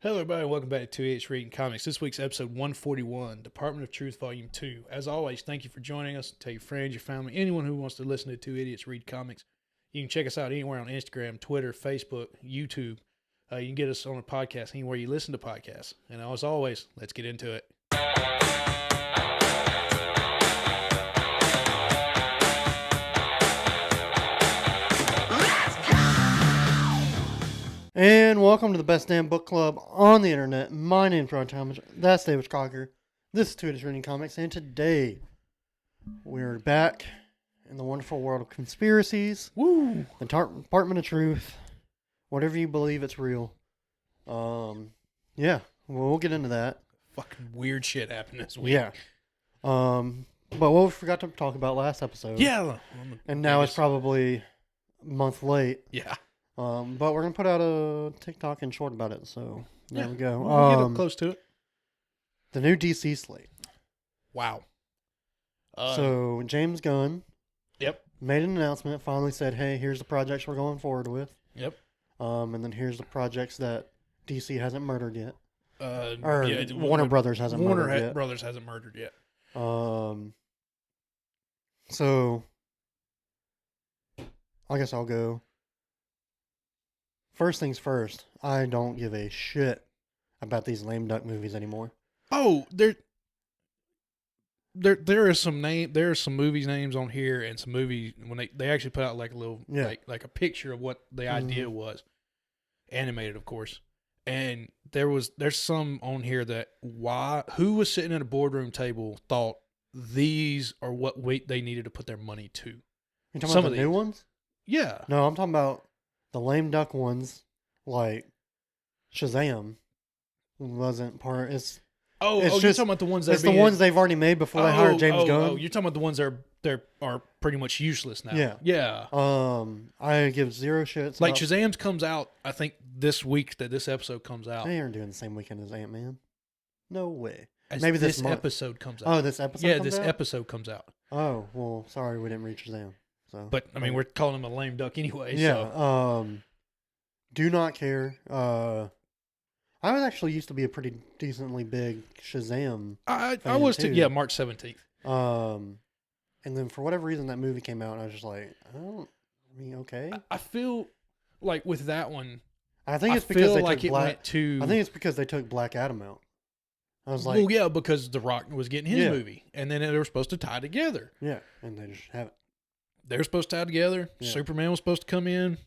Hello, everybody. Welcome back to 2H Reading Comics. This week's episode 141, Department of Truth, Volume 2. As always, thank you for joining us. Tell your friends, your family, anyone who wants to listen to Two Idiots Read Comics. You can check us out anywhere on Instagram, Twitter, Facebook, YouTube. You can get us on a podcast anywhere you listen to podcasts. And as always, let's get into it. And welcome to the best damn book club on the internet. My name's Ron Thomas. That's David Cocker. This is Two Idiots Reading Comics, and today we're back in the wonderful world of conspiracies. Woo! The Department of Truth. Whatever you believe, it's real. Yeah, we'll get into that. Fucking weird shit happened this week. Yeah. But what we forgot to talk about last episode. Yeah. And now it's probably a month late. Yeah. But we're gonna put out a TikTok and short about it. So there we go. We'll get up close to it. The new DC slate. Wow. So James Gunn Yep. made an announcement, finally said, hey, here's the projects we're going forward with. Yep. And then here's the projects that DC hasn't murdered yet. Or Warner Brothers hasn't murdered yet. Brothers hasn't murdered yet. So I guess I'll go. First things first, I don't give a shit about these lame duck movies anymore. Oh, there are some movies names on here, and some movies when they actually put out like a little like a picture of what the idea was, animated of course, and there's some on here that who was sitting at a boardroom table thought these are what they needed to put their money to. You talking about the new ones? Yeah. No, I'm talking about the lame duck ones, like Shazam, wasn't part. You're talking about the ones that it's the ones they've already made before they hired James Gunn. Oh, you're talking about the ones that are pretty much useless now. Yeah, yeah. I give zero shits. Like Shazam's comes out, I think this week that this episode comes out. They aren't doing the same weekend as Ant-Man. No way. Maybe this episode comes out. Oh, this episode. Yeah, this episode comes out. Oh well, sorry we didn't reach Shazam. So, but I mean, we're calling him a lame duck anyway. Yeah. So. Do not care. I was actually used to be a pretty decently big Shazam. I was too. Yeah, March 17th. And then for whatever reason that movie came out, and I was just like, okay. I feel like with that one, I think it's because they took Black. I think it's because they took Black Adam out. I was like, well, yeah, because The Rock was getting his movie, and then they were supposed to tie together. Yeah, and they just haven't. They were supposed to tie together. Yeah. Superman was supposed to come in.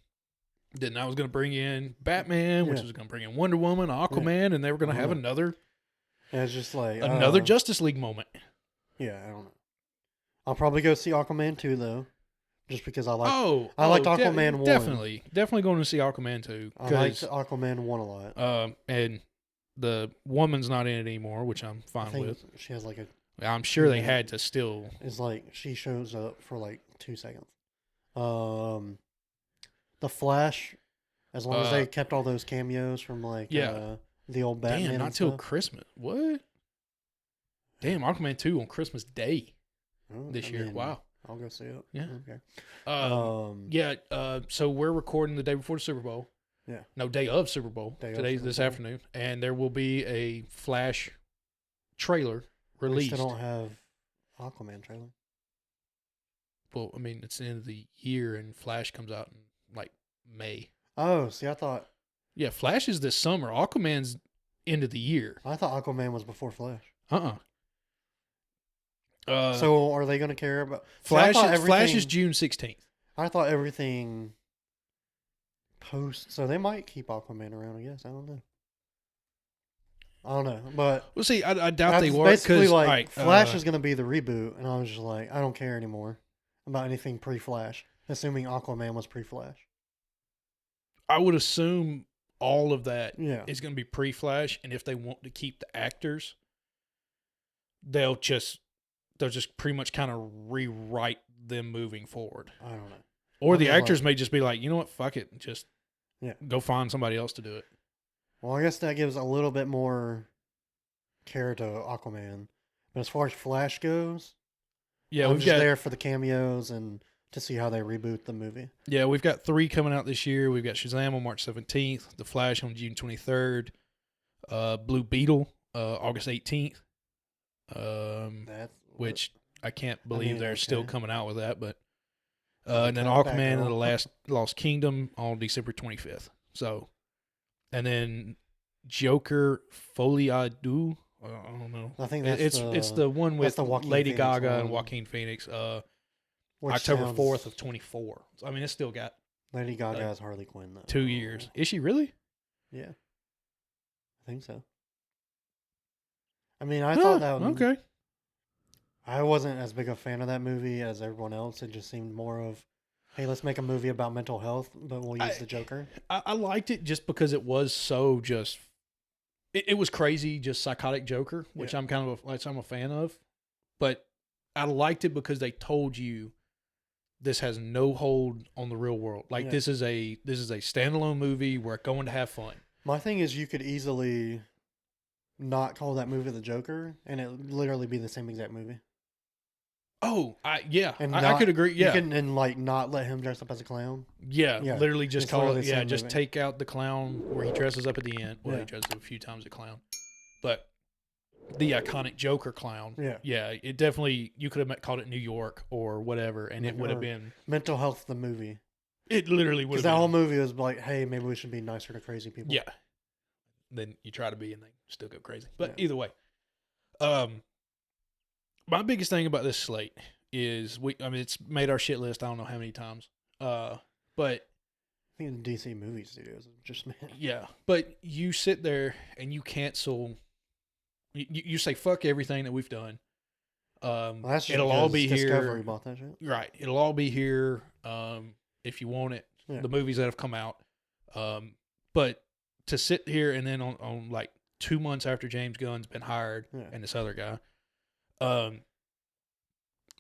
Then I was going to bring in Batman, which was going to bring in Wonder Woman, Aquaman, and they were going to have another. And it's just like another Justice League moment. Yeah, I don't know. I'll probably go see Aquaman 2 though, just because I like. I liked Aquaman 1. Definitely going to see Aquaman 2. I liked Aquaman 1 a lot. And the woman's not in it anymore, which I'm fine with. She has like a. I'm sure they had to still. It's like she shows up for like 2 seconds. The Flash, as long as they kept all those cameos from like the old Batman. Damn, not till Christmas. What? Damn, Aquaman 2 on Christmas Day this year. Wow. I'll go see it. Yeah. Okay. So we're recording the day before the Super Bowl. Yeah. No, day of Super Bowl. This afternoon, and there will be a Flash trailer released. They don't have Aquaman trailer. Well, I mean, it's the end of the year, and Flash comes out in like May. Oh, see, I thought. Yeah, Flash is this summer. Aquaman's end of the year. I thought Aquaman was before Flash. So are they going to care about Flash? Flash is June 16th. I thought everything post, so they might keep Aquaman around. I guess I don't know, but we'll see. I doubt they will. Basically, like Flash is going to be the reboot, and I was just like, I don't care anymore about anything pre-Flash, assuming Aquaman was pre-Flash. I would assume all of that is going to be pre-Flash, and if they want to keep the actors, they'll just pretty much kind of rewrite them moving forward. I don't know. Or the actors may just be like, you know what, fuck it, just go find somebody else to do it. Well, I guess that gives a little bit more care to Aquaman. But as far as Flash goes, I'm just there for the cameos and to see how they reboot the movie. Yeah, we've got 3 coming out this year. We've got Shazam on March 17th, The Flash on June 23rd, Blue Beetle, August 18th. That's Which I can't believe they're still coming out with that, but and then Okay, Aquaman and Batgirl. the Lost Kingdom on December 25th. So, and then Joker Folie à Deux. I don't know. I think that's It's the one with the Joaquin Lady Phoenix Gaga and one. Joaquin Phoenix. which October sounds- 4th of 24. So, I mean, it's still got Lady Gaga has Harley Quinn though. 2 years. Is she really? Yeah, I think so. I mean, I thought that okay. I wasn't as big a fan of that movie as everyone else. It just seemed more of, hey, let's make a movie about mental health, but we'll use the Joker. I liked it just because it was so just. It was crazy, just psychotic Joker, which I'm kind of I'm a fan of, but I liked it because they told you this has no hold on the real world. Like this is a standalone movie. We're going to have fun. My thing is, you could easily not call that movie the Joker, and it literally be the same exact movie. Oh, And I could agree. Yeah, you can and like not let him dress up as a clown. yeah, literally just It's call literally it. the Yeah, same just movie. take out the clown where he dresses up at the end. Well, Yeah. he dresses up a few times as a clown, but the iconic Joker clown. Yeah. It definitely you could have called it New York or whatever, and it would have Or been. Mental Health, the movie. It literally would Because have that whole been. movie was like, hey, maybe we should be nicer to crazy people. Yeah. Then you try to be and they still go crazy. But Yeah. either way. My biggest thing about this slate is it's made our shit list I don't know how many times. But I think the DC movie studios have just made. yeah, but you sit there and you cancel you say fuck everything that we've done. Well, that's just It'll all because be Discovery here. bought that shit. Right. It'll all be here if you want it. Yeah. The movies that have come out. But to sit here and then on like 2 months after James Gunn's been hired Yeah. and this other guy,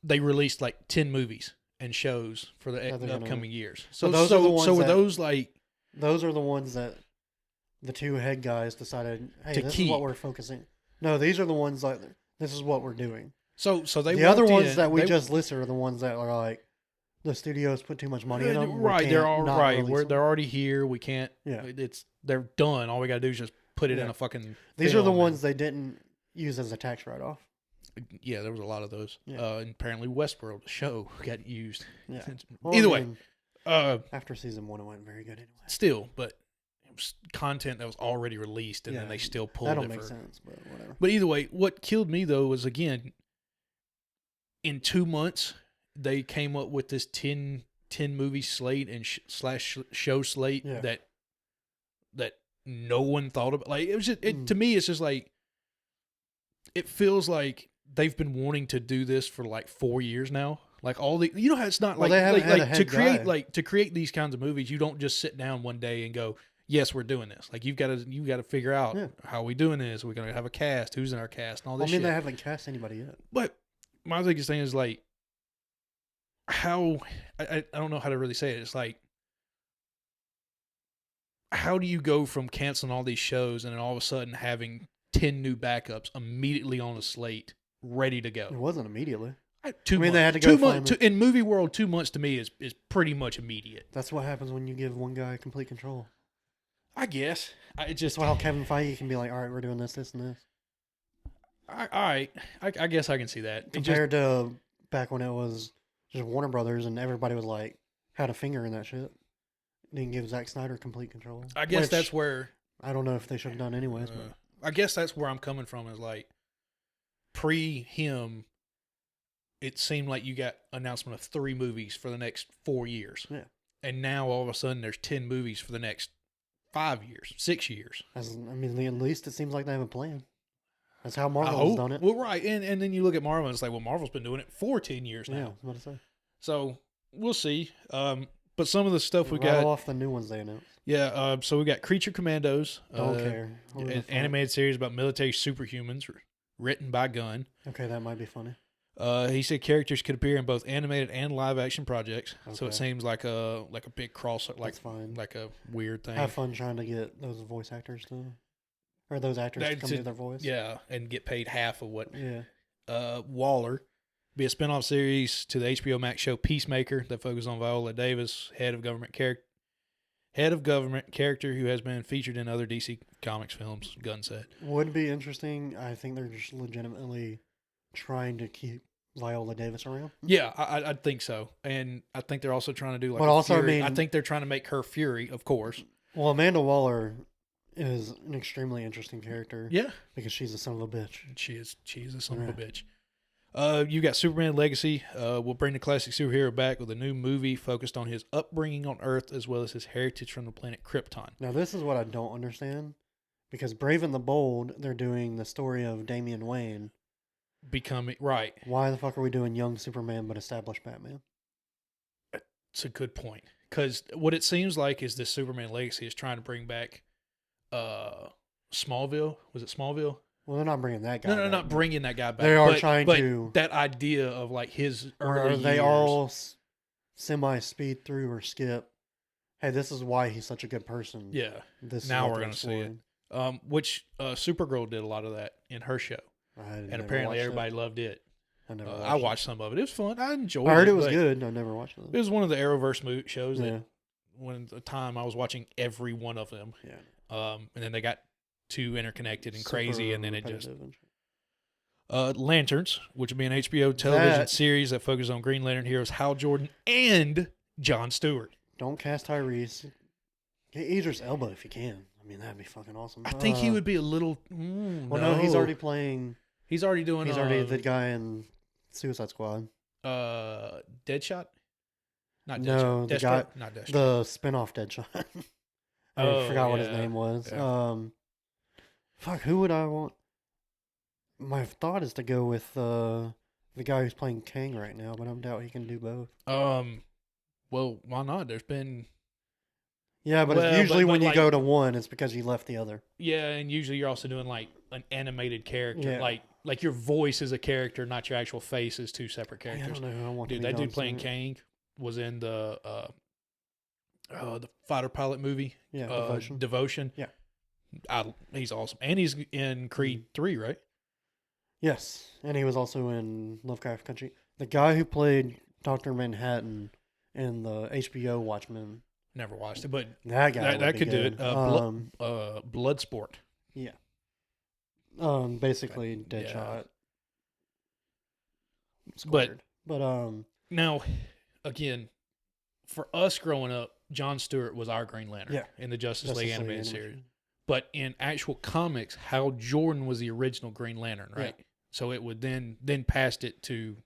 they released like 10 movies and shows for the upcoming years. So those are the ones were that- those like Those are the ones that the two head guys decided, hey, To this keep. is what we're focusing. No, these are the ones like, this is what we're doing. so they The other walked ones in, that we they- just listed are the ones that are like, the studios put too much money in them. right, they're all right. We're They're already here. We can't. Yeah. They're done. All we gotta do is just put it in Yeah. a fucking. These are the film ones they didn't use as a tax write-off. Yeah, there was a lot of those. Yeah. And apparently Westworld, the show, got used. Yeah. Either I way, mean, after season 1, it went very good anyway. still, but it was content that was already released, and Yeah, then they still pulled That it don't make for. sense, but whatever. But either way, what killed me though was again, in 2 months, they came up with this 10 movie slate and slash show slate Yeah. that no one thought about. Like it was just Mm. to me, it's just like it feels like they've been wanting to do this for like 4 years now. Like all the, how it's not Well, like they haven't had a to head create guy. to create these kinds of movies. You don't just sit down one day and go, yes, we're doing this. Like you've got to figure out Yeah. how are we doing this. We're gonna have a cast. Who's in our cast? And all I this mean, shit. they haven't cast anybody yet. But my biggest thing is like how I don't know how to really say it. It's like how do you go from canceling all these shows and then all of a sudden having 10 new backups immediately on a slate ready to It go? wasn't immediately. 2 I mean, months. they had to go 2 months find in movie world. 2 months to me is pretty much immediate. That's what happens when you give one guy complete control. I guess. It Just just how Kevin Feige can be like, all right, we're doing this, this, and this. I guess I can see that. It just, Compared to back when it was just Warner Brothers and everybody was like, had a finger in that shit. Didn't give Zack Snyder complete control. I guess which that's where I don't know if they should have done anyways. But I guess that's where I'm coming from is like pre him, it seemed like you got announcement of 3 movies for the next 4 years. Yeah. And now all of a sudden there's 10 movies for the next 5 years, 6 years. at least it seems like they have a plan. That's how I Marvel's hope. done it. Well, right. And then you look at Marvel and it's like, well, Marvel's been doing it for 10 years now. Yeah, I was about to say. So we'll see. But some of the stuff we Rattle got. off the new ones they announced. Yeah. So we got Creature Commandos. Don't care. Who the An fuck? animated series about military superhumans written by Gunn. Okay, that might be funny. He said characters could appear in both animated and live action projects, so it Okay. seems like a big cross, like That's fine. like a weird thing. Have fun trying to get those voice actors to, or those actors to That's come it. do their voice. Yeah, and get paid half of what. Yeah. Waller be a spinoff series to the HBO Max show Peacemaker that focuses on Viola Davis, head of government Head of government, character who has been featured in other DC Comics films, Gunn said. Would be interesting. I think they're just legitimately trying to keep Viola Davis around. Yeah, I think so. And I think they're also trying to do like But also, Fury. I mean- think they're trying to make her Fury, of course. Well, Amanda Waller is an extremely interesting character. Yeah. Because she's a son of a bitch. She is a son of a bitch. You got Superman Legacy. Will bring the classic superhero back with a new movie focused on his upbringing on Earth as well as his heritage from the planet Krypton. Now, this is what I don't understand. Because Brave and the Bold, they're doing the story of Damian Wayne. Becoming right. Why the fuck are we doing young Superman but established Batman? It's a good point. Because what it seems like is this Superman Legacy is trying to bring back Smallville. Was it Smallville? Well, they're not bringing that guy No, back. not bringing that guy back. They are trying but to- that idea of like his Or early are they years. all semi-speed through or skip? Hey, this is why he's such a good person. Yeah. This is Now what we're they're gonna see it. exploring. Which Supergirl did a lot of that in her show, and apparently everybody loved it. I watched some of it. It was fun. I enjoyed it. I heard it was but good. I never watched it. It was one of the Arrowverse shows Yeah. that, when at the time I was watching every one of them. Yeah. And then they got too interconnected and crazy, Super and then it just repetitive and shit. Lanterns, which would be an HBO television That- series that focuses on Green Lantern heroes Hal Jordan and John Stewart. Don't cast Tyrese. Get Idris Elba if you can. I mean, that'd be fucking awesome. I think he would be a little. Well, no, he's already playing. He's already doing. He's already the guy in Suicide Squad. Deadshot. Not Deadshot. No, the Deathstroke? guy- Not Deathstroke. The spin-off Deadshot. I Oh, forgot what his yeah. name was. Yeah. Fuck, who would I want? My thought is to go with the guy who's playing Kang right now, but I doubt he can do both. Well, why not? There's been Yeah, but Well, it's usually but when you like- go to one, it's because you left the other. and usually you're also doing like an animated character, Yeah. like your voice is a character, not your actual face is two separate Yeah, I characters. don't know who I want Dude, to be that dude John playing Cena. Kang was in the fighter pilot movie. Yeah, Devotion. Devotion. Yeah. He's awesome, and he's in Creed 3, right? Yes, and he was also in Lovecraft Country. The guy who played Dr. Manhattan in the HBO Watchmen, Never watched it, but that guy that would be could do good. it. Bloodsport. Basically Yeah. Deadshot. But- But Now, again, for us growing up, John Stewart was our Green Lantern Yeah. in the Justice Justice League League animated animation. series. But in actual comics, Hal Jordan was the original Green Lantern, right? Yeah. So it would then passed it to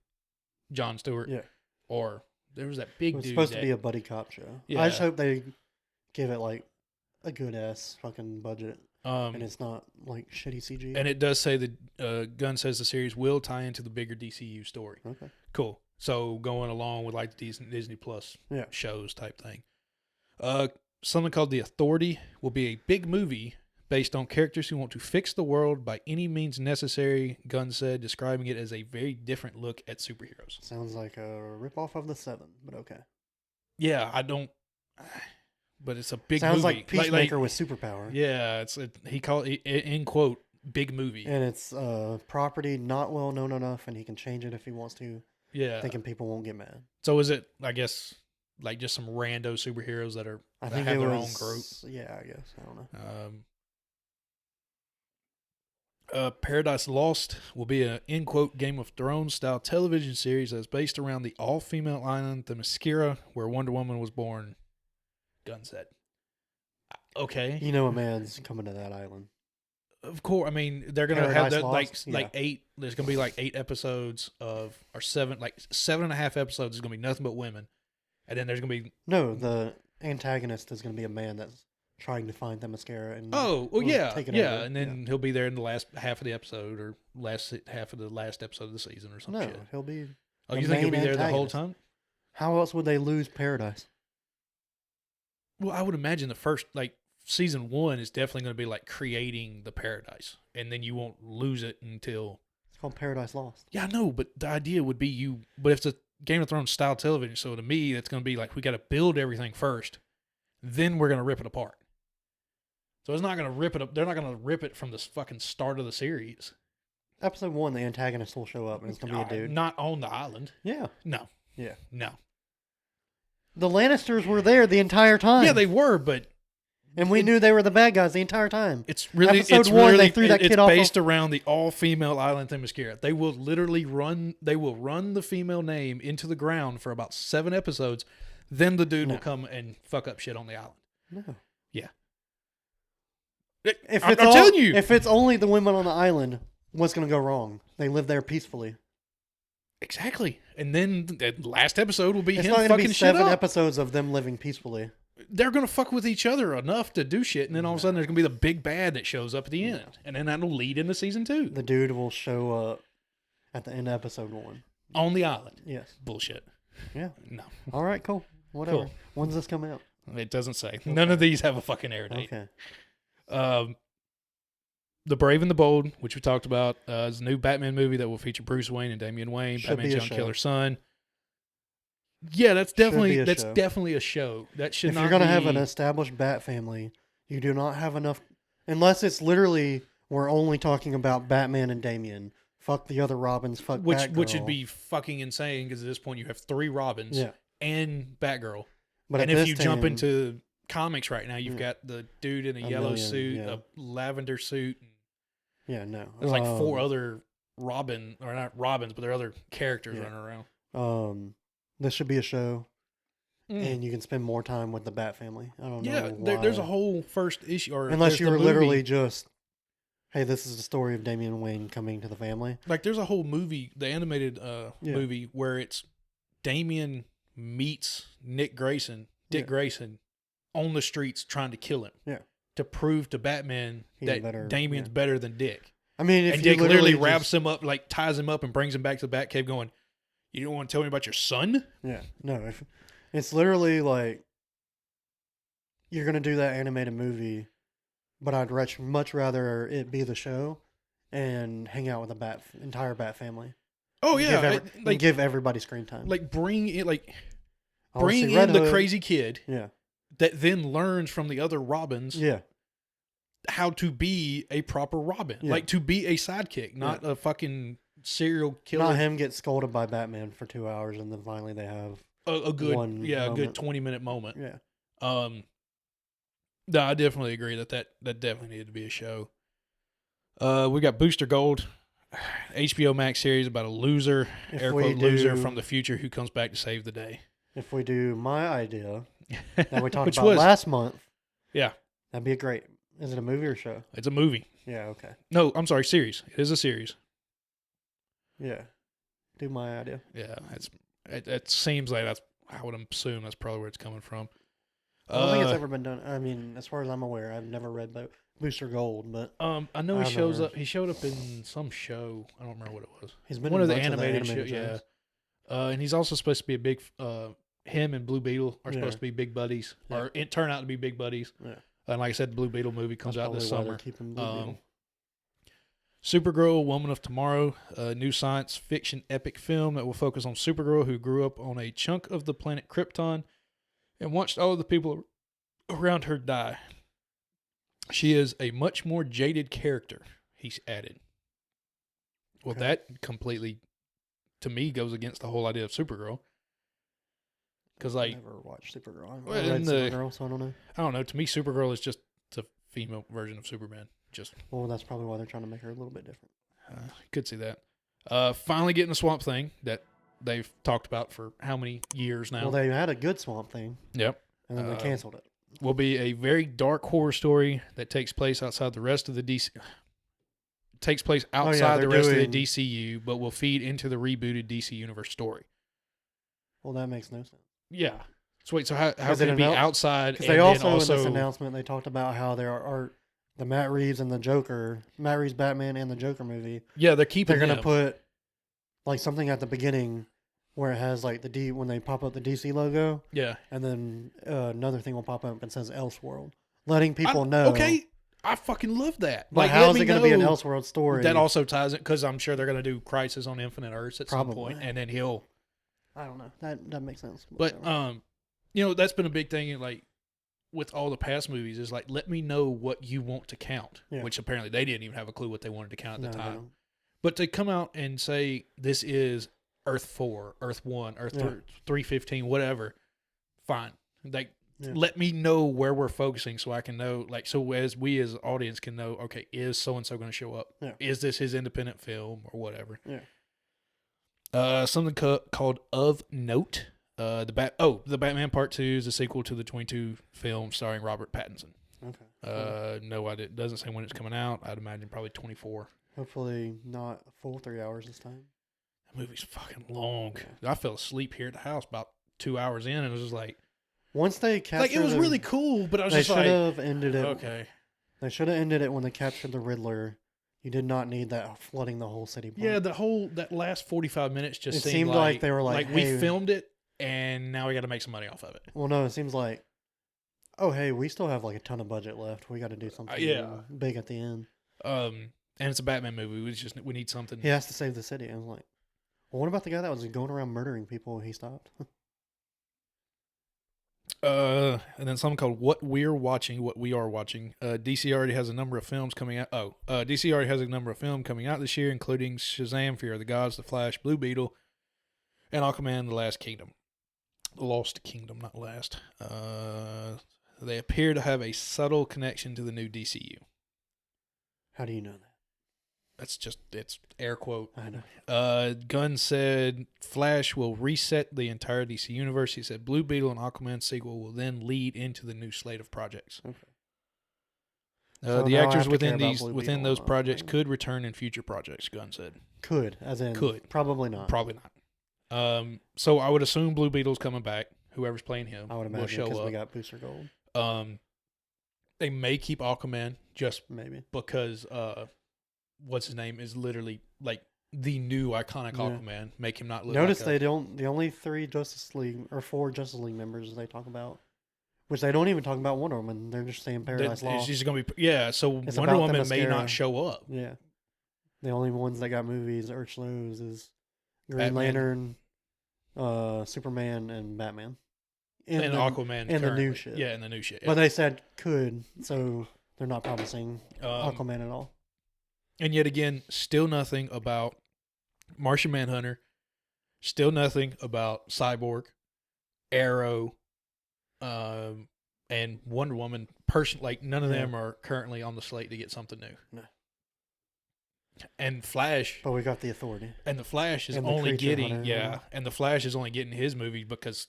John Stewart. Yeah. Or there was that It big was dude. supposed to that- be a buddy cop show. Yeah. I just hope they give it like a good ass fucking budget, and and it's not like shitty CG. it does say that Gunn says the series will tie into the bigger DCU story. Okay. Cool. So going along with like the Disney Plus Yeah. shows type thing. Something called The Authority will be a big movie based on characters who want to fix the world by any means necessary, Gunn said, describing it as a very different look at superheroes. Sounds like a ripoff of the Seven, but okay. Yeah, I don't. But it's a big Sounds movie. like Peacemaker with superpower. Yeah, he called it, in quote, big movie. And it's property not well known enough, and he can change it if he wants to, Yeah. thinking people won't get mad. So is it, I guess, like just some rando superheroes that I that think have it their was, own group? Yeah, I guess. I don't know. Paradise Lost will be an in quote Game of Thrones style television series that's based around the all female island Themyscira, where Wonder Woman was born. Gunn said. Okay, You know a man's coming to that island. of course. I mean, they're gonna have Paradise that Lost? like Yeah. 8. There's gonna be like 8 episodes of or 7, like 7.5 episodes is gonna be nothing but women, and then there's gonna be No, the antagonist is going to be a man that's trying to find Themyscira and take it over. and then he'll be there in the last half of the episode or last half of the last episode of the season or some no, shit. he'll be. Oh, the you think he'll be main there the whole antagonist. time? How else would they lose Paradise? Well, I would imagine the first, like, season 1 is definitely going to be like creating the paradise, and then you won't lose it until. It's called Paradise Lost. Yeah, I know, but the idea would be but if it's a Game of Thrones style television, so to me, it's going to be like we got to build everything first, then we're going to rip it apart. So it's not going to rip it up. They're not going to rip it from the fucking start of the series. Episode 1, the antagonist will show up and it's going to be a dude. Not on the island. Yeah. No. Yeah. No. The Lannisters were there the entire time. Yeah, they were, but and we knew they were the bad guys the entire time. It's really Episode 1, they threw that kid off. It's based around the all-female island Themyscira. They will literally run the female name into the ground for about 7 episodes. Then the dude will come and fuck up shit on the island. No. Yeah. I'm telling you. If it's only the women on the island, what's going to go wrong? They live there peacefully. Exactly. And then the last episode will be it's him not fucking gonna be shit 7 up. episodes of them living peacefully. They're going to fuck with each other enough to do shit, and then all of a sudden there's going to be the big bad that shows up at the end. And then that'll lead into season 2. The dude will show up at the end of episode 1. On the island. Yes. Bullshit. Yeah. No. All right, cool. Whatever. Cool. When's this coming out? It doesn't say. Okay. None of these have a fucking air date. Okay. The Brave and the Bold, which we talked about, is a new Batman movie that will feature Bruce Wayne and Damian Wayne, Batman's young killer son. Yeah, that's definitely a show. That should if not. If you're gonna be... have an established Bat family, you do not have enough, unless it's literally we're only talking about Batman and Damian. Fuck the other Robins. Fuck Batgirl. Which would be fucking insane because at this point you have 3 Robins and Batgirl. But and if you jump into comics right now, you've got the dude in a yellow suit, a lavender suit. Yeah, no. There's like 4 other Robin, or not Robins, but there are other characters running around. This should be a show, and you can spend more time with the Bat family. I don't know. Yeah, there's a whole first issue, or unless you were literally just, hey, this is the story of Damian Wayne coming to the family. Like, there's a whole movie, the animated movie, where it's Damian meets Dick Grayson, on the streets trying to kill him. Yeah. To prove to Batman that Damian's better than Dick. I mean, if and Dick literally wraps him up, like ties him up and brings him back to the Batcave going, you don't want to tell me about your son? Yeah. No, if it's literally like, you're going to do that animated movie, but I'd much rather it be the show and hang out with the entire Bat family. Oh, yeah. Give everybody screen time. Like, bring in the crazy kid. Yeah. That then learns from the other Robins. Yeah. How to be a proper Robin. Yeah. Like, to be a sidekick, not a fucking serial killer. Not him get scolded by Batman for 2 hours and then finally they have a good 20-minute moment. Yeah. No, I definitely agree that definitely needed to be a show. We got Booster Gold, HBO Max series about a loser, air quote loser from the future who comes back to save the day. If we do my idea that we talked about last month, that'd be great. Is it a movie or show? It's a movie. Yeah, okay. No, I'm sorry, series. It is a series. Yeah. Do my idea. Yeah, it seems like I would assume that's probably where it's coming from. I don't think it's ever been done. I mean, as far as I'm aware, I've never read Booster Gold, but I know he shows up. He showed up in some show. I don't remember what it was. He's been one in of the animated shows. Yeah, and he's also supposed to be a big. Him and Blue Beetle are supposed to be big buddies, or it turned out to be big buddies. Yeah. And like I said, the Blue Beetle movie comes out this summer. Supergirl, Woman of Tomorrow, a new science fiction epic film that will focus on Supergirl, who grew up on a chunk of the planet Krypton and watched all of the people around her die. She is a much more jaded character, he's added. Well, that completely, to me, goes against the whole idea of Supergirl. Because, like, I never watched Supergirl. I read Supergirl, so I don't know. I don't know. To me, Supergirl is just the female version of Superman. Well, that's probably why they're trying to make her a little bit different. Could see that. Finally getting the Swamp Thing that they've talked about for how many years now? Well, they had a good Swamp Thing. Yep. And then they canceled it. Will be a very dark horror story that takes place outside the rest of the DC. Takes place outside the rest of the DCU, but will feed into the rebooted DC Universe story. Well, that makes no sense. Yeah. So wait, so how can it be outside? Because they also in this announcement they talked about how there are the Matt Reeves and the Joker, Matt Reeves Batman and the Joker movie. Yeah, they're going to put like something at the beginning where it has like when they pop up the DC logo. Yeah. And then another thing will pop up and says Elseworld, letting people know. Okay. I fucking love that. But how is it going to be an Elseworld story? That also ties it because I'm sure they're going to do Crisis on Infinite Earths at some point, and then he'll. I don't know. That makes sense. But that's been a big thing. Like with all the past movies, is like let me know what you want to count, which apparently they didn't even have a clue what they wanted to count at the time. But to come out and say this is Earth 4, Earth 1, Earth 315, whatever, fine. Like, Yeah. let me know where we're focusing so I can know, like, so as we as audience can know, okay, is so-and-so going to show up? Yeah. Is this his independent film or whatever? Yeah. Something called Of Note. The Batman Part 2 is a sequel to the 22 film starring Robert Pattinson. Okay. No, it doesn't say when it's coming out. I'd imagine probably 24. Hopefully not a full 3 hours this time. That movie's fucking long. Yeah. I fell asleep here at the house about 2 hours in, and it was just like, once they captured, like, it was really cool, but I was they just like, should have ended it. okay. They should have ended it when they captured the Riddler. You did not need that flooding the whole city. Yeah, that last 45 minutes just It seemed like, like they were like, we hey, filmed it, and now we got to make some money off of it. Well, no, it seems like, oh, hey, we still have like a ton of budget left. We got to do something big at the end. And it's a Batman movie. We need something. He has to save the city. I was like, well, what about the guy that was going around murdering people and he stopped? And then something called What We Are Watching. DC already has a number of films coming out. DC already has a number of films coming out this year, including Shazam, Fear of the Gods, The Flash, Blue Beetle, and Aquaman, The Lost Kingdom, not last. They appear to have a subtle connection to the new DCU. How do you know that? It's air quote. I know. Gunn said Flash will reset the entire DC universe. He said Blue Beetle and Aquaman sequel will then lead into the new slate of projects. Okay. So the actors within those Beetle, projects could return in future projects, Gunn said. Could, as in could. Probably not. Probably not. So I would assume Blue Beetle's coming back. Whoever's playing him I would imagine will show because up. we got Booster Gold. They may keep Aquaman just maybe because what's his name is literally like the new iconic Aquaman. Make him not look. Notice like they don't. The only 3 Justice League or 4 Justice League members they talk about, which they don't even talk about Wonder Woman. They're just saying Paradise Lost. She's gonna be So It's Wonder about the Woman may mascara. not show up. Yeah, the only ones that got movies or shows is Batman. Green Lantern, Superman, and Batman. And Aquaman and currently. the new shit. Yeah, and the new shit. Yeah. But they said could, so they're not promising Aquaman at all. And yet again, still nothing about Martian Manhunter. Still nothing about Cyborg, Arrow, and Wonder Woman. None of them are currently on the slate to get something new. No. And Flash. But we got the Authority. And the Flash is and only getting Hunter, and the Flash is only getting his movie because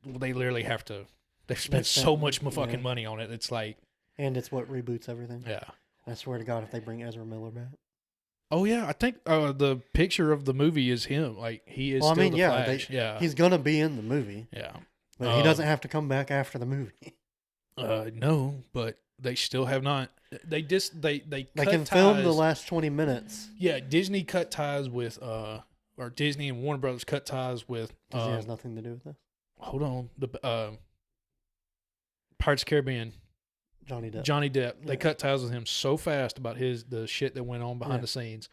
they literally have to. They've spent so much fucking money on it. It's like. And it's what reboots everything. Yeah. I swear to God, if they bring Ezra Miller back. Oh yeah, I think the picture of the movie is him. Like he is. Flash. He's gonna be in the movie. Yeah, but he doesn't have to come back after the movie. No, but they still have not. They can film the last 20 minutes. Yeah, Disney cut ties with or Disney and Warner Brothers cut ties with. Disney has nothing to do with this. Hold on, the Pirates of the Caribbean. Johnny Depp. Yeah. They cut ties with him so fast about the shit that went on behind the scenes.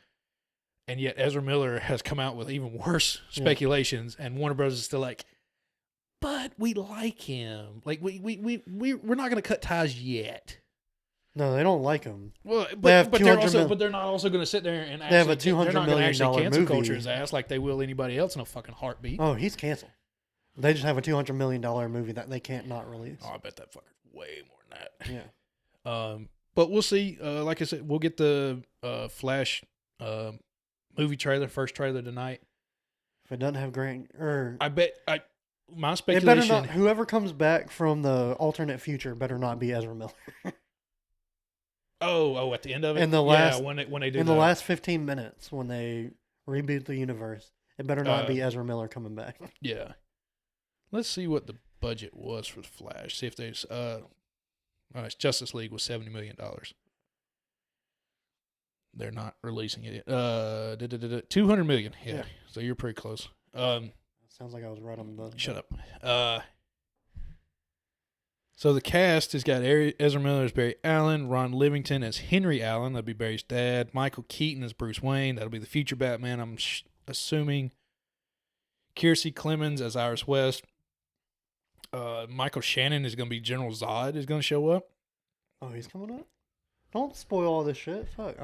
And yet Ezra Miller has come out with even worse speculations, and Warner Bros. Is still like, but we like him. Like we're not gonna cut ties yet. No, they don't like him. Well, but they're not also going to sit there and actually, they have a $200 million cancel movie. culture his ass like they will anybody else in a fucking heartbeat. Oh, he's canceled. They just have a $200 million movie that they can't not release. Oh, I bet that fucker's way more than that. Yeah. But we'll see. Like I said, we'll get the Flash movie trailer, first trailer tonight. If it doesn't have Grant, my speculation. It better not. Whoever comes back from the alternate future better not be Ezra Miller. At the end of it, in the last, when they do in the last 15 minutes when they reboot the universe, it better not be Ezra Miller coming back. Yeah. Let's see what the budget was for the Flash. See if there's Justice League was $70 million. They're not releasing it. $200 million. Yeah. So you're pretty close. Sounds like I was right on the. Shut up. So the cast has got Ezra Miller as Barry Allen, Ron Livingston as Henry Allen, that'll be Barry's dad, Michael Keaton as Bruce Wayne, that'll be the future Batman, I'm assuming, Kiersey Clemens as Iris West, Michael Shannon is going to be General Zod, is going to show up. Oh, he's coming up? Don't spoil all this shit. Fuck.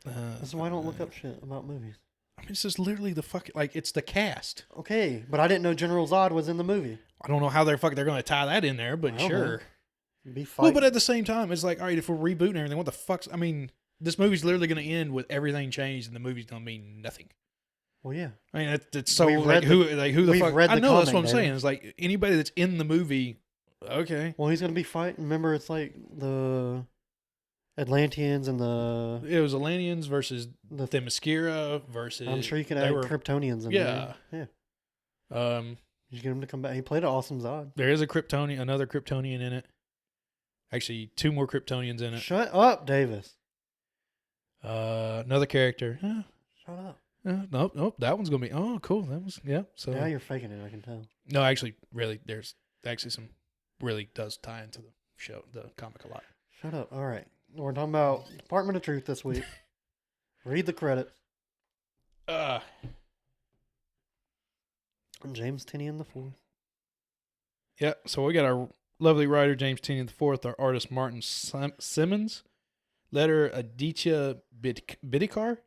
That's why I don't look up shit about movies. I mean, this is literally the fucking, it's the cast. Okay, but I didn't know General Zod was in the movie. I don't know how they're going to tie that in there, but I don't sure. know. Be Well, fighting. but at the same time, it's like, all right, if we're rebooting everything, what the fuck's... I mean, this movie's literally going to end with everything changed, and the movie's going to mean nothing. Well, yeah. I mean, it's so We've like read who the we've fuck? read I the know that's what I'm comic, saying. David. It's like anybody that's in the movie. Okay, Well, he's gonna be fighting. Remember, it's like the Atlanteans and the it was Atlanteans versus the. Themyscira versus. I'm sure you can they add were- Kryptonians in Yeah. there. Yeah. You get him to come back. He played an awesome Zod. There is another Kryptonian in it. Actually, 2 more Kryptonians in it. Shut up, Davis. Another character. Shut up. Nope. That one's gonna be. Oh, cool. That was So Now you're faking it. I can tell. no, actually, really, there's actually some really does tie into the show, the comic a lot. Shut up. All right. We're talking about Department of Truth this week. Read the credits. James Tinian the Fourth. Yeah, so we got our lovely writer James Tynion IV, our artist Martin Simmons, letter Aditya Bidikar,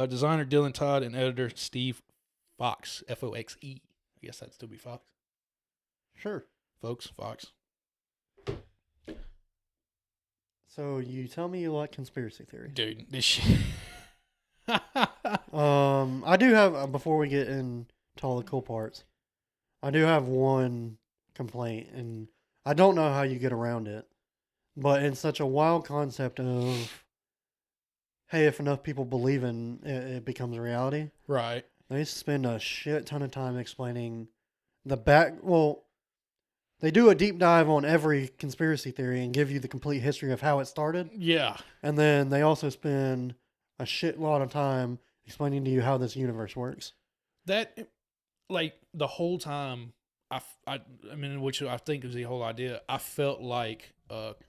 designer Dylan Todd, and editor Steve Fox, Foxe. I guess that'd still be Fox. Sure. Folks, Fox. So you tell me you like conspiracy theory. Dude, this shit. I do have before we get into all the cool parts, I do have one complaint, and I don't know how you get around it, but it's such a wild concept of, hey, if enough people believe in it, it becomes reality. Right. They spend a shit ton of time explaining the back. Well, they do a deep dive on every conspiracy theory and give you the complete history of how it started. Yeah. And then they also spend a shit lot of time explaining to you how this universe works. That, like, the whole time, I mean, which I think is the whole idea, I felt like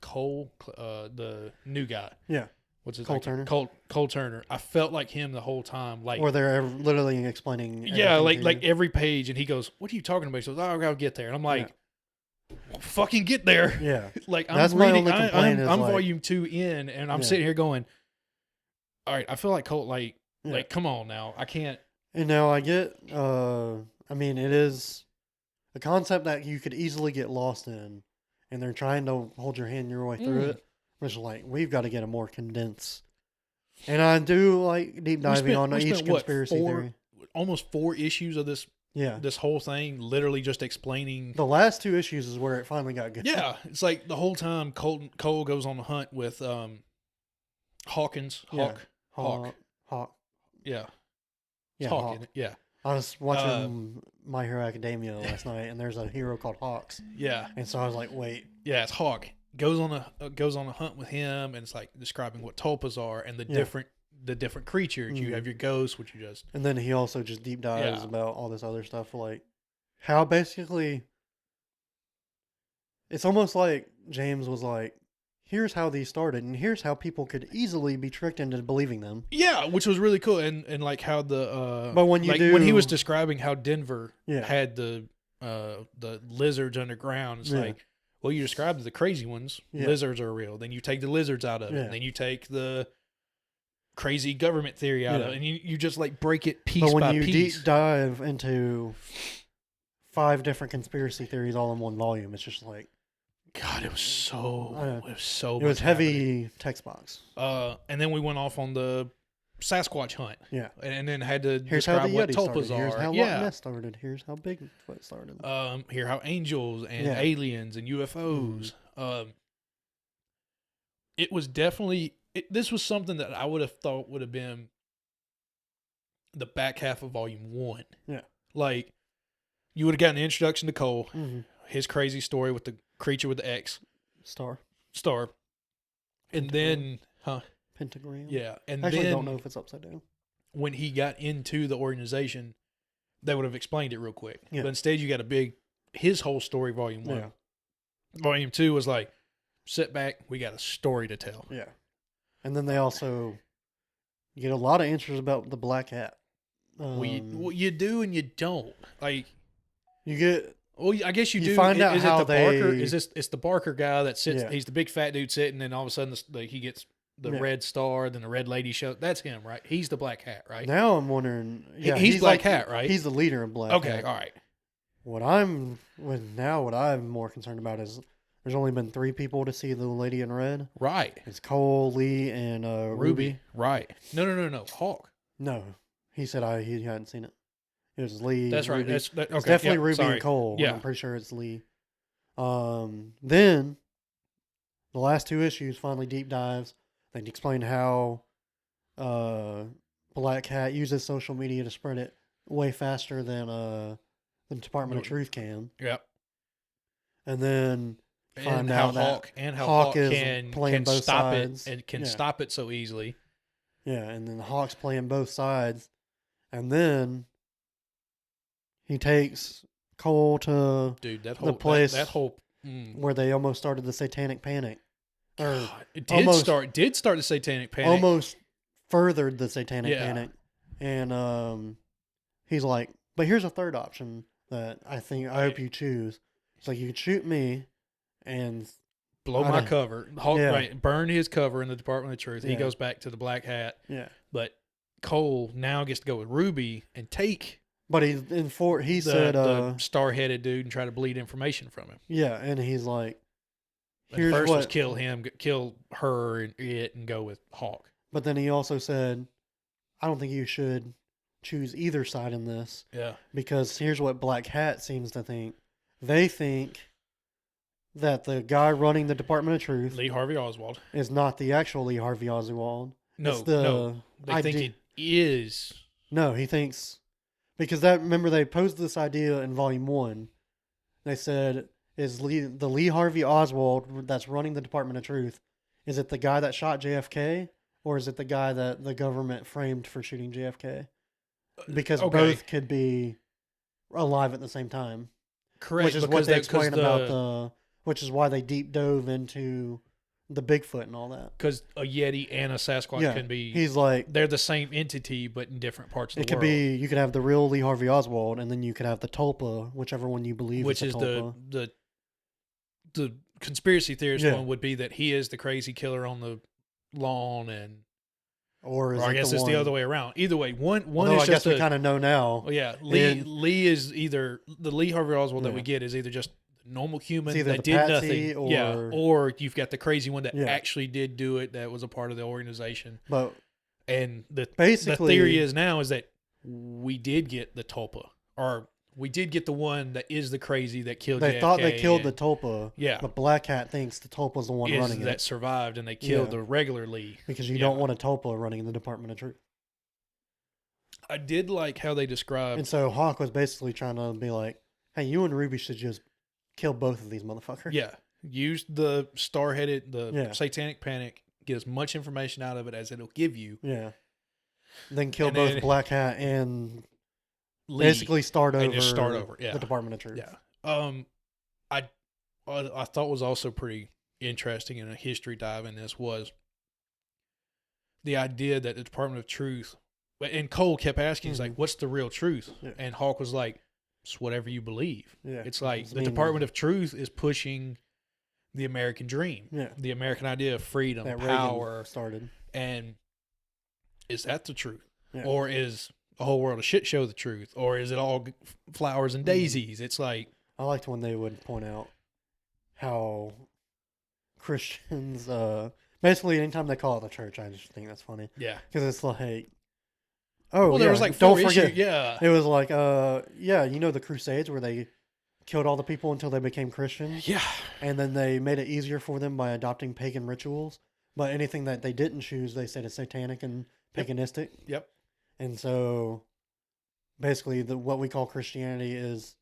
Cole, the new guy. Yeah. What's his Cole name? Turner. Cole Turner. I felt like him the whole time. Like, Or they're literally explaining. yeah, everything to like you. every page, and he goes, "What are you talking about?" He goes, "Oh, I gotta get there," and I'm like, well, "Fucking get there!" Yeah. Like That's I'm my reading, only complaint is I'm like- volume 2 in, and I'm Yeah. sitting here going, "All right, I feel like Cole, Yeah. like, come on now, I can't." And now I get, I mean, it is a concept that you could easily get lost in, and they're trying to hold your hand your way through it, which is like, we've got to get a more condensed. And I do like deep diving on we each spent, what, conspiracy theory. almost 4 issues of this Yeah. whole thing, literally just explaining. The last 2 issues is where it finally got good. Yeah, it's like the whole time Cole goes on the hunt with Hawkins. Yeah. Hawk. Hawk. Yeah. Yeah. Hawk, Hawk. isn't it? Yeah. I was watching My Hero Academia last night, and there's a hero called Hawks. Yeah. And so I was like, wait. Yeah, it's Hawk. Goes on a hunt with him, and it's like describing what tulpas are and the different creatures. You Mhm. have your ghosts, which you just And then he also just deep dives Yeah. about all this other stuff, like how basically it's almost like James was like, here's how these started, and here's how people could easily be tricked into believing them. yeah, which was really cool, and like how the But when you like when he was do- describing how Denver Yeah. had the lizards underground, it's Yeah. like, well, you described the crazy ones, Yeah. lizards are real. Then you take the lizards out of it, Yeah. and then you take the crazy government theory out Yeah. of it, and you just like break it piece But when by you piece. deep dive into 5 different conspiracy theories all in one volume, it's just like God, it was so I know. it was so it was much happening. heavy text box. And then we went off on the Sasquatch hunt, Yeah. and then had to Here's how describe the what Yeti started. tulpas Here's are. how Loch Yeah. Ness started. Here's how Bigfoot started. Here how angels and Yeah. aliens and UFOs. It was definitely this was something that I would have thought would have been the back half of volume 1. Yeah. Like you would have gotten an introduction to Cole, Mm-hmm. his crazy story with the creature with the X Star. and then Pentagram. yeah, and I actually then don't know if it's upside down. when he got into the organization, they would have explained it real quick. Yeah. But instead, you got his whole story, volume 1. Yeah. Volume 2 was like, sit back, we got a story to tell. Yeah. And then they also get a lot of answers about the black hat. Well, you do and you don't. Like, you get well, I guess you You do. find out is how it the Barker? they- It's the Barker guy that sits. Yeah. He's the big fat dude sitting, and all of a sudden, he gets the Yeah. red star. Then the red lady shows. That's him, right? He's the black hat, right? now I'm wondering. Yeah, he's Black like, Hat, right? He's the leader of Black Okay, Hat. all right. What I'm more concerned about is there's only been 3 people to see the lady in red. Right. It's Cole, Lee, and Ruby. Right. No. Hawk. No, he said he hadn't seen it. It was Lee. That's right. Ruby. Okay. It's definitely Ruby sorry. and Cole. Yeah. I'm pretty sure it's Lee. Then the last 2 issues finally deep dives. They explain how Black Cat uses social media to spread it way faster than the Department of Truth can. Yep. And then find how out that Hawk and how Hawk Hawk is can playing both stop sides. it and can Yeah. stop it so easily. Yeah, and then Hawk's playing both sides. And then he takes Cole to Dude, that the whole place that whole where they almost started the Satanic Panic. Or God, it did almost- start the Satanic Panic. almost furthered the Satanic Yeah. Panic. And he's like, but here's a third option that I hope you choose. It's like, you could shoot me and blow I my know. cover. Hawk, Yeah. right, burn his cover in the Department of Truth. He Yeah. goes back to the Black Hat. yeah. But Cole now gets to go with Ruby and take But he the said star-headed dude and try to bleed information from him. yeah, and he's like, But here's first what was kill him, kill her and it, and go with Hawk. But then he also said, I don't think you should choose either side in this, Yeah. because here's what Black Hat seems to think. They think that the guy running the Department of Truth Lee Harvey Oswald. is not the actual Lee Harvey Oswald. No, It's the no. They think idea- it is. No, he thinks, because remember they posed this idea in Volume 1. They said, is the Lee Harvey Oswald that's running the Department of Truth, is it the guy that shot JFK, or is it the guy that the government framed for shooting JFK? Because Okay. both could be alive at the same time. Correct. Which is because what they that- explain 'cause about which is why they deep dove into the Bigfoot and all that. because a Yeti and a Sasquatch Yeah, can be. he's like, They're the same entity, but in different parts of it the could world. be, you could have the real Lee Harvey Oswald, and then you could have the Tulpa, whichever one you believe which is is the Tulpa. the conspiracy theorist Yeah. one would be that he is the crazy killer on the lawn, and Or, is or I it guess the it's one, the other way around. Either way, one Although is I guess just we kind of know now. oh yeah, And- Lee is either the Lee Harvey Oswald that Yeah. we get is either just a normal human It's either that the did patsy nothing, yeah, or- or you've got the crazy one that Yeah. actually did do it, that was a part of the organization. But And the basically, theory is now is that we did get the Tulpa, or we did get the one that is the crazy that killed. they JFK thought they killed the and- Tulpa, yeah, but Black Hat thinks the Tulpa's the one is running that it. survived, and they killed Yeah. the regular Lee. Because you yeah. don't want a Tulpa running the Department of Truth. I did like how they described. And so Hawk was basically trying to be like, hey, you and Ruby should just kill both of these motherfuckers. Yeah, use the star-headed, the Yeah. Satanic Panic. Get as much information out of it as it'll give you. Yeah. Then kill And both then- Black Hat and Lee, basically start over, and just start over. Yeah, the Department of Truth. yeah. I thought was also pretty interesting in a history dive in this was the idea that the Department of Truth, and Cole kept asking, he's Mhm. like, "What's the real truth?" Yeah. And Hawk was like, "It's whatever you believe." Yeah. It's like It's the mean- Department of Truth is pushing the American dream, Yeah. the American idea of freedom, That power, Reagan started. and is that the truth, Yeah. or is the whole world a shit show the truth, or is it all flowers and Mhm. daisies? It's like, I liked when they would point out how Christians, basically anytime they call it the church, I just think that's funny. yeah. Because it's like, oh, Well, there yeah, was like don't four forget. issues. Yeah. It was like, yeah, you know the Crusades where they killed all the people until they became Christians? Yeah. And then they made it easier for them by adopting pagan rituals. But anything that they didn't choose, they said is satanic and Yep. paganistic. Yep. And so basically what we call Christianity is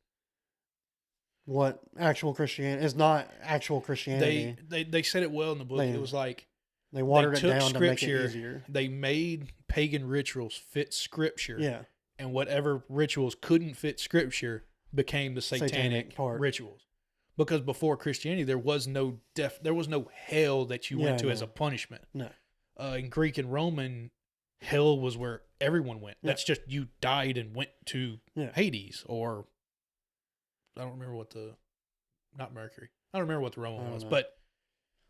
what actual Christianity is not actual Christianity. They said it well in the book. They- It was like They watered it took down to make it scripture, easier. they made pagan rituals fit scripture. Yeah. And whatever rituals couldn't fit scripture became the satanic part. rituals. Because before Christianity, there was no hell that you went Yeah, to as no. a punishment. No. In Greek and Roman, hell was where everyone went. Yeah. That's just you died and went to Yeah. Hades, or I don't remember what not Mercury. I don't remember what the I Roman don't was, know. but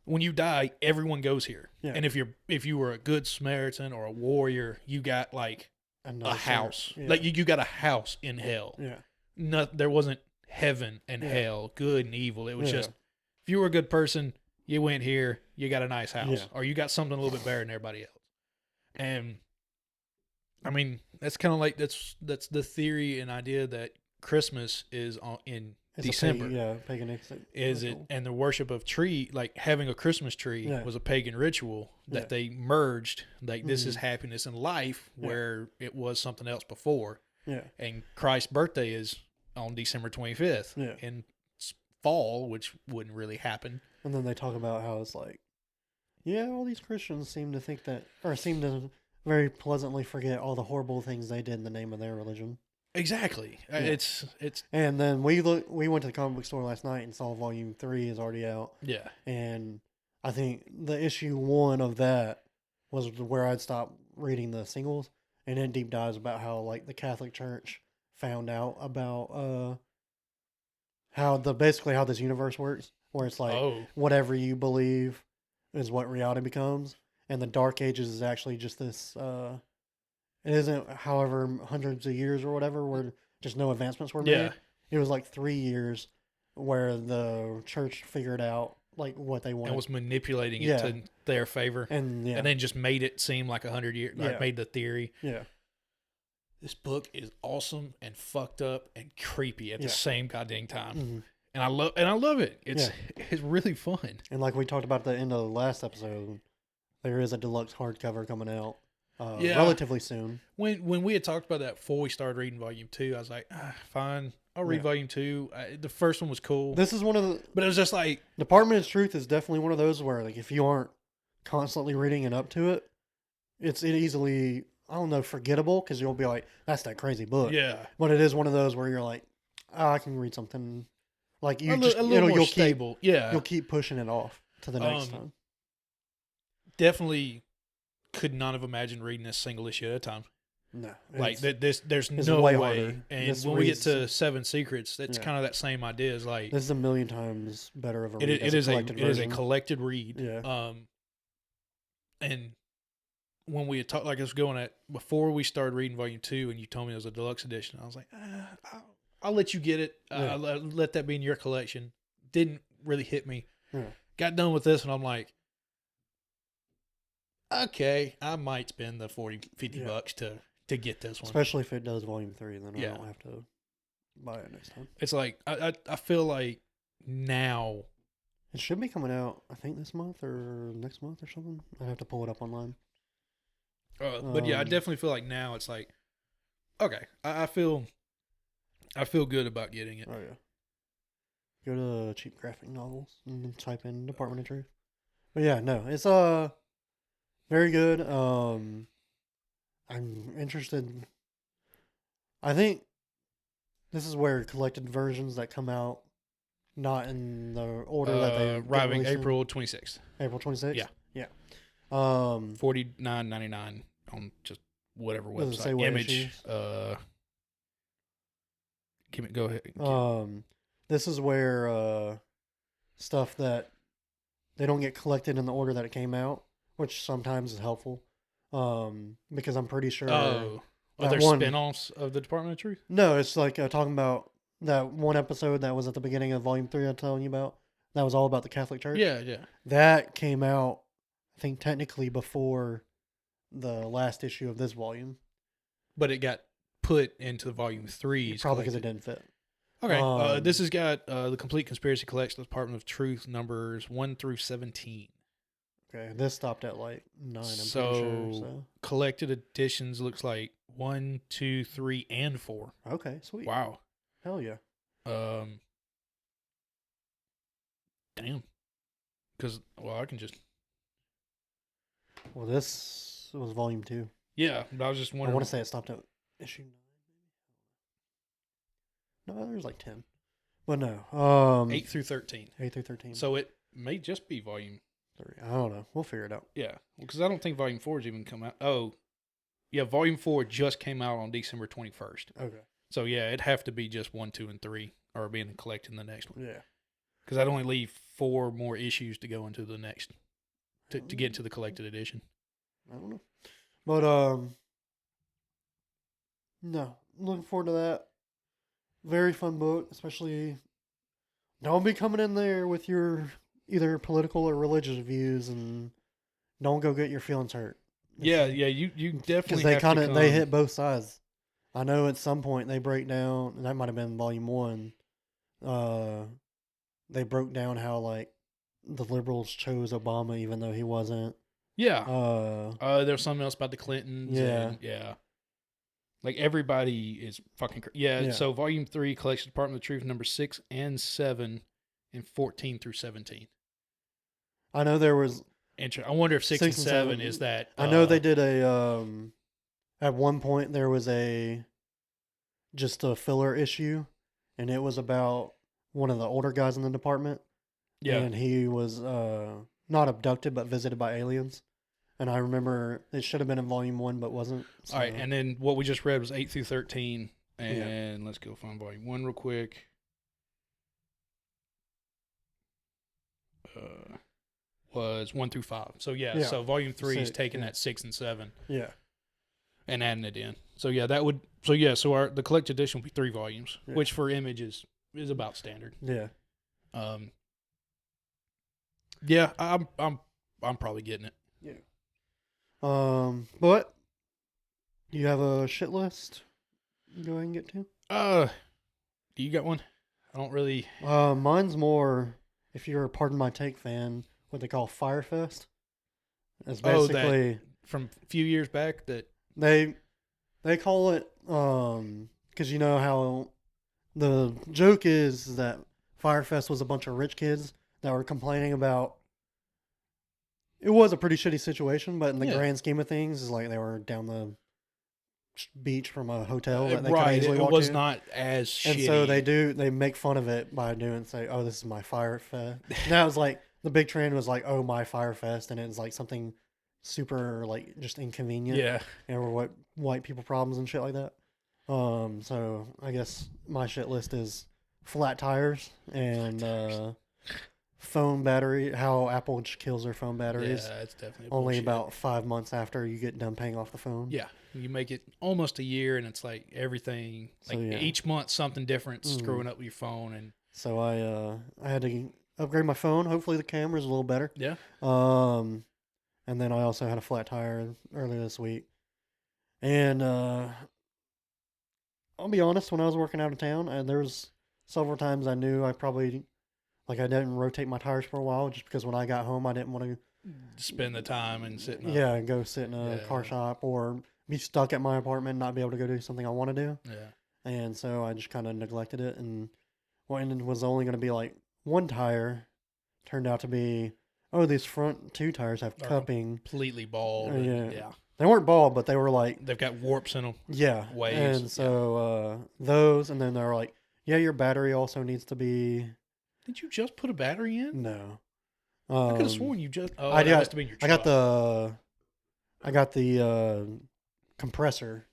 when you die, everyone goes here. Yeah. And if you were a good Samaritan or a warrior, you got like Another a house. Yeah. Like you got a house in hell. yeah. There wasn't heaven and Yeah. hell, good and evil. It was Yeah. just if you were a good person, you went here, you got a nice house, Yeah. or you got something a little bit better than everybody else. And I mean, that's kind of like that's the theory and idea that Christmas is in It's December. paganistic. Is it and the worship of tree, like having a Christmas tree Yeah. was a pagan ritual that they merged. Like this is Mhm. happiness in life, where it was something else before. Yeah. And Christ's birthday is on December 25th Yeah. in fall, which wouldn't really happen. And then they talk about how it's like, yeah, all these Christians seem to think that, or seem to very pleasantly forget all the horrible things they did in the name of their religion. Exactly. Yeah. It's And then we went to the comic book store last night and saw Volume 3 is already out. yeah. And I think the issue 1 of that was where I'd stopped reading the singles, and then deep dives about how like the Catholic Church found out about how basically how this universe works, where it's like whatever you believe is what reality becomes, and the Dark Ages is actually just this. It isn't, however, hundreds of years or whatever, where just no advancements were made. Yeah. It was like 3 years where the church figured out like what they wanted And was manipulating it Yeah. to their favor. and And then just made it seem like 100 years, like Yeah. made the theory. yeah. This book is awesome and fucked up and creepy at the Yeah. same goddamn time. Mhm. And I love it. It's really fun. And like we talked about at the end of the last episode, there is a deluxe hardcover coming out relatively soon. When we had talked about that before we started reading volume 2, I was like, fine, I'll read volume 2. The first one was cool. This is one of the But it was just like, Department of Truth is definitely one of those where like if you aren't constantly reading and up to it, it's easily, I don't know, forgettable, because you'll be like, that's that crazy book. yeah. But it is one of those where you're like, I can read something like you A just little more you'll stable. you'll keep pushing it off to the next time. Definitely could not have imagined reading this single issue at a time. No, Like it's- there's it's no way way. harder. And This when we get reads- to Seven Secrets, that's Yeah. kind of that same idea. Is like this is a million times better of a read. it as is a collected it is a version. collected read. Yeah. And when we had talked, like I was going at before we started reading volume 2, and you told me it was a deluxe edition, I was like, I'll let you get it. Yeah. I'll let that be in your collection. Didn't really hit me. Yeah. Got done with this, and I'm like, okay, I might spend the 50 Yeah. bucks to get this one. Especially if it does volume 3, then Yeah. I don't have to buy it next time. It's like I feel like now. It should be coming out, I think, this month or next month or something. I have to pull it up online. But yeah, I definitely feel like now it's like, okay, I feel good about getting it. Oh yeah. Go to cheap graphic novels and then type in Department of Truth. But yeah, no, it's very good. I'm interested. I think this is where collected versions that come out not in the order that they arriving April 26th. April 26th. Yeah. Yeah. $49.99 on just whatever Does it say website. what Image. issues? Go ahead. This is where stuff that they don't get collected in the order that it came out, which sometimes is helpful. Because I'm pretty sure. Are that there one- spin-offs of the Department of Truth? No, it's like talking about that one episode that was at the beginning of Volume 3 I'm telling you about. That was all about the Catholic Church. Yeah. That came out, I think, technically before the last issue of this volume. But it got put into the volume 3. Probably because it didn't fit. Okay. This has got the Complete Conspiracy Collection of the Department of Truth numbers 1 through 17. Okay, this stopped at like 9, I'm So- pretty sure. So, Collected editions looks like 1, 2, 3, and 4. okay, sweet. Wow. Hell yeah. Damn. Because, well, I can just. Well, this was Volume 2. Yeah, but I was just I wondering. want to say it stopped at issue 9. No, there's like 10. But no. 8 through 13. 8 through 13. So it may just be volume. 3. I don't know. We'll figure it out. Yeah. Because I don't think volume 4 has even come out. Oh, yeah, volume 4 just came out on December 21st. Okay. So yeah, it'd have to be just 1, 2, and 3, or being collected in the next one. Yeah. Because I'd only leave 4 more issues to go into the next, to get into the collected edition. I don't know. But, no. Looking forward to that. Very fun book, especially don't be coming in there with your either political or religious views, and don't go get your feelings hurt. Yeah, you definitely Because they have to they come- hit both sides. I know at some point they break down, and that might have been volume 1. They broke down how like the liberals chose Obama even though he wasn't. Yeah. There's something else about the Clintons. Yeah. And, yeah. Like everybody is fucking yeah. So volume 3, Collection Department of Truth, number 6 and 7, and 14 through 17. I know there was. I wonder if 6 and 7 is that. I know they did a. At one point there was just a filler issue, and it was about one of the older guys in the department. Yeah. And he was not abducted but visited by aliens. And I remember it should have been in volume 1 but wasn't. So. All right, and then what we just read was 8 through 13. And let's go find volume 1 real quick. Was 1 through 5. So so volume 3 is taking that 6 and 7. Yeah. And adding it in. So the collected edition will be 3 volumes, which for Image is about standard. Yeah. Yeah, I'm probably getting it. Yeah. But you have a shit list? Go ahead and get to. Do you got one? I don't really. Mine's more. If you're a Pardon My Take fan, what they call Firefest. It's basically from a few years back that they call it because you know how the joke is that Firefest was a bunch of rich kids that were complaining about. It was a pretty shitty situation, but in the grand scheme of things, is like they were down the beach from a hotel that they could easily walk to. It was not as shitty. And so they make fun of it by say, "Oh, this is my Firefest." Now it's like the big trend was like, "Oh, my Firefest," and it's like something super like just inconvenient. Yeah, and what white people problems and shit like that. So I guess my shit list is flat tires and phone battery. How Apple just kills their phone batteries. Yeah, it's definitely only about 5 months after you get done paying off the phone. Yeah, you make it almost a year, and it's like everything. Like each month, something different screwing up with your phone, and so I had to upgrade my phone. Hopefully, the camera's a little better. Yeah. And then I also had a flat tire earlier this week, and I'll be honest. When I was working out of town, there was several times I knew I probably. Like, I didn't rotate my tires for a while just because when I got home, I didn't want to spend the time and sit in go sit in a car shop or be stuck at my apartment and not be able to go do something I want to do. Yeah. And so I just kind of neglected it. And what was only going to be like one tire turned out to be, these front 2 tires have cupping. Completely bald. Yeah. They weren't bald, but they were like. They've got warps in them. Yeah. Waves. And so those, and then they're like, your battery also needs to be. Did you just put a battery in? No. I could have sworn you just. Oh, that must have been your truck. I got the compressor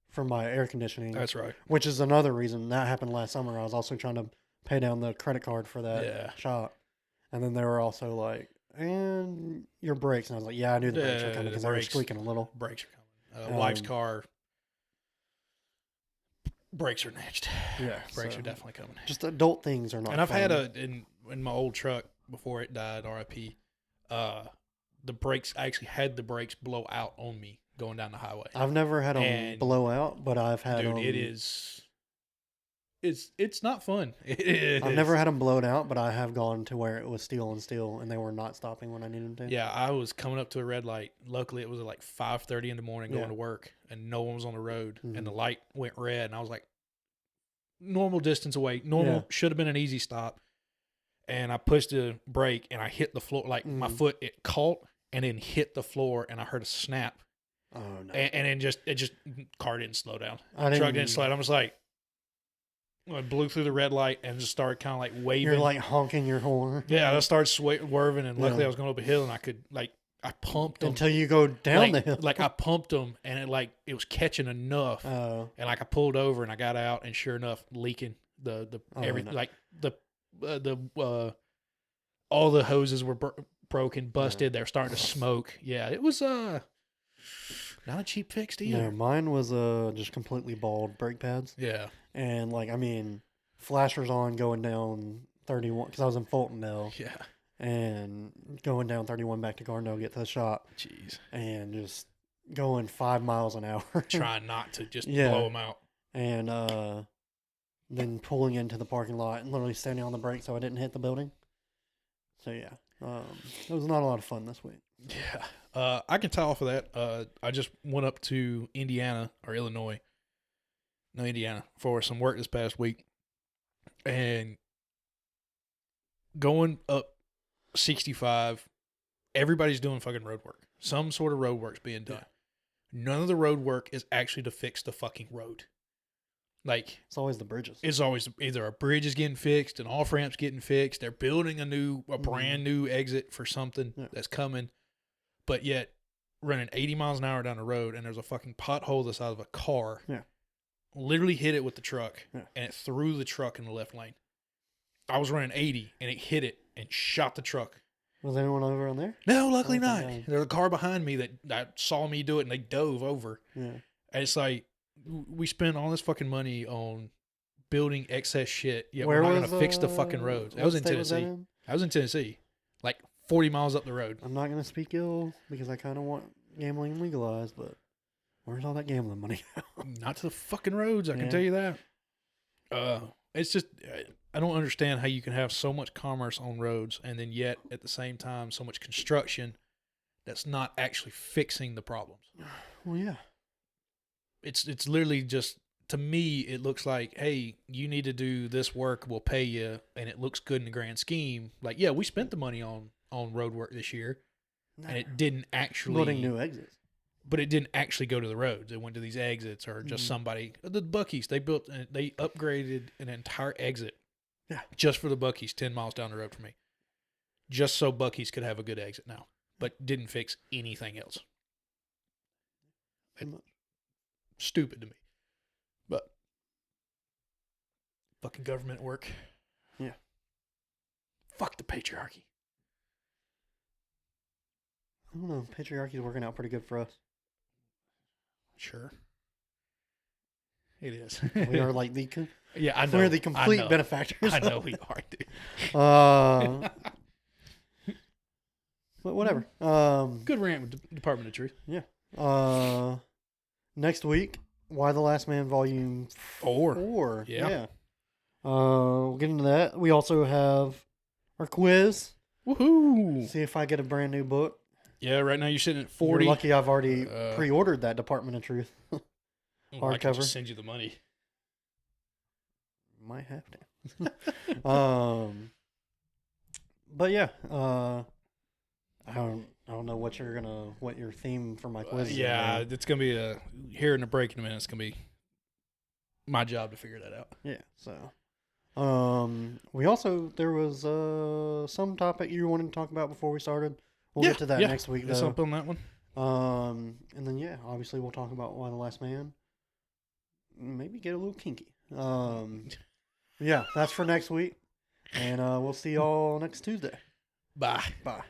for my air conditioning. That's right. Which is another reason that happened last summer. I was also trying to pay down the credit card for that shop, and then they were also like, "And your brakes," and I was like, "Yeah, I knew the brakes were coming because they were squeaking a little." Brakes are coming. Wife's car. Brakes are next. Yeah, brakes are definitely coming. Just adult things are not. And I've had in my old truck before it died, RIP. The brakes. I actually had the brakes blow out on me going down the highway. I've never had them blow out, but I've had them. It is. It's not fun. I've never had them blown out, but I have gone to where it was steel, and they were not stopping when I needed them to. Yeah, I was coming up to a red light. Luckily, it was at like 5:30 in the morning going to work, and no one was on the road, and the light went red, and I was like, normal distance away. Should have been an easy stop, and I pushed the brake, and I hit the floor. Like my foot, it caught and then hit the floor, and I heard a snap. Oh no! And then car didn't slow down. Truck didn't slow down. I was like. I blew through the red light and just started kind of like waving. You're like honking your horn. Yeah, I started swerving, and luckily I was going up a hill, and I could I pumped them until you go down the hill. Like I pumped them, and it was catching enough, and like I pulled over and I got out, and sure enough, leaking all the hoses were broken, busted. They're starting to smoke. Yeah, it was not a cheap fix either. No, mine was just completely bald brake pads. Yeah. And like, I mean, flashers on going down 31 because I was in Fultondale. Yeah. And going down 31 back to Garnell, get to the shop. Jeez. And just going 5 miles an hour. Trying not to just Yeah. blow them out. And then pulling into the parking lot and literally standing on the brake so I didn't hit the building. So yeah, it was not a lot of fun this week. Yeah. I can tell off of that. I just went up to Indiana or Illinois. No, Indiana for some work this past week. And going up 65, everybody's doing fucking road work. Some sort of road work's being done. None of the road work is actually to fix the fucking road. Like, It's always the bridges. it's always either a bridge is getting fixed, an off ramp's getting fixed, they're building a brand new exit for something that's coming, but yet running 80 miles an hour down the road and there's a fucking pothole the size of a car. Yeah. Literally hit it with the truck and it threw the truck in the left lane. I was running 80 and it hit it and shot the truck. Was anyone over on there? No, luckily Oh, not. thank God. There's a car behind me that saw me do it and they dove over. Yeah. And it's like, we spend all this fucking money on building excess shit, yet Where we're not was, going to fix the fucking roads. That was in what state was that Tennessee. in? I was in Tennessee, like 40 miles up the road. I'm not going to speak ill because I kind of want gambling legalized, but where's all that gambling money? Not to the fucking roads, I can Yeah. tell you that. It's just, I don't understand how you can have so much commerce on roads and then yet at the same time so much construction that's not actually fixing the problems. Well, yeah. It's literally just, to me, it looks like, hey, you need to do this work, we'll pay you, and it looks good in the grand scheme. Like, yeah, we spent the money on road work this year, and it didn't actually Building new exits. but it didn't actually go to the roads. It went to these exits or just somebody. The Buc-ee's, they upgraded an entire exit, just for the Buc-ee's 10 miles down the road from me, just so Buc-ee's could have a good exit now, but didn't fix anything else. Stupid to me, but fucking government work. Yeah. Fuck the patriarchy. I don't know. Patriarchy's working out pretty good for us. Sure. It is. We are like yeah, I know. we're the complete I know. benefactors. I know we are, dude. But whatever. Good rant with Department of Truth. Yeah. Next week, Why the Last Man Volume 4. Yeah. We'll get into that. We also have our quiz. Woohoo! See if I get a brand new book. Yeah, right now you're sitting at You're 40. lucky I've already pre-ordered that Department of Truth. I can hardcover. just send you the money. Might have to. But yeah, I don't know what your theme for my quiz is. Yeah, gonna be. it's gonna be here in the break in a minute. It's gonna be my job to figure that out. Yeah. So, there was some topic you wanted to talk about before we started. We'll get to that next week It's though. up on that one. And then obviously we'll talk about Why the Last Man. Maybe get a little kinky. Yeah, that's for next week, and we'll see y'all next Tuesday. Bye. Bye.